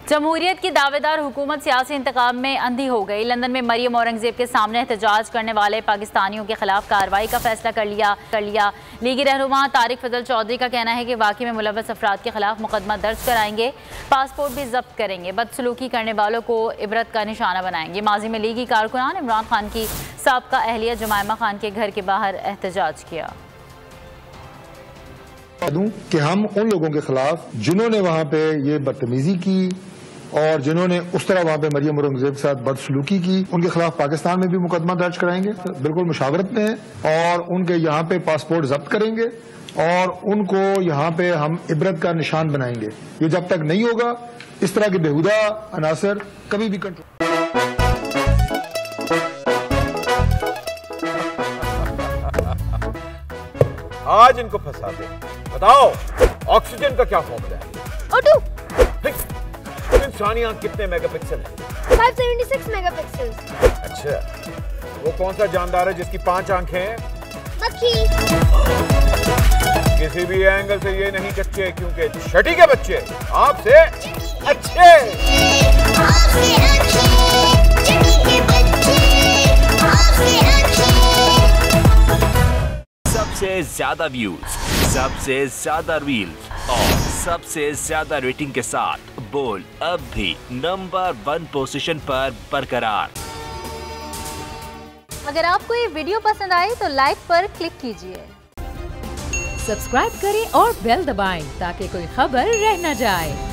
जमहूरियत की दावेदार हुकूमत सियासी इंतकाम में अंधी हो गई। लंदन में मरियम औरंगजेब के सामने एहतजाज करने वाले पाकिस्तानियों के खिलाफ कार्रवाई का फैसला कर लिया। लीगी रहनुमा तारिक फजल चौधरी का कहना है कि वाकई में मुलव्वस अफराद के खिलाफ मुकदमा दर्ज कराएंगे, पासपोर्ट भी जब्त करेंगे, बदसलूकी करने वालों को इबरत का निशाना बनाएंगे। माजी में लीगी कारकुनान इमरान खान की साबका अहलिया जुमैमा खान के घर के बाहर एहतजाज किया। कि हम उन लोगों के खिलाफ जिन्होंने वहां पे ये बदतमीजी की और जिन्होंने उस तरह वहां पे मरियम औरंगजेब के साथ बदसलूकी की, उनके खिलाफ पाकिस्तान में भी मुकदमा दर्ज कराएंगे। बिल्कुल मुशावरत में है और उनके यहाँ पे पासपोर्ट जब्त करेंगे और उनको यहाँ पे हम इबरत का निशान बनाएंगे। ये जब तक नहीं होगा इस तरह के बेहुदा अनासर कभी भी कंट्रोल। आज इनको फंसा दे। बताओ ऑक्सीजन का क्या फॉर्मूला है? O2। इंसानी आंख कितने मेगापिक्सल है? 576 मेगापिक्सल। अच्छा, वो कौन सा जानदार है जिसकी 5 आंखें हैं? मक्खी। किसी भी एंगल से ये नहीं कच्चे, क्योंकि छठी के बच्चे आपसे अच्छे। सबसे ज्यादा व्यूज, सबसे ज्यादा रील्स और सबसे ज्यादा रेटिंग के साथ बोल्ड अब भी नंबर 1 पोजीशन पर बरकरार। अगर आपको ये वीडियो पसंद आई तो लाइक पर क्लिक कीजिए, सब्सक्राइब करें और बेल दबाएं ताकि कोई खबर रह न जाए।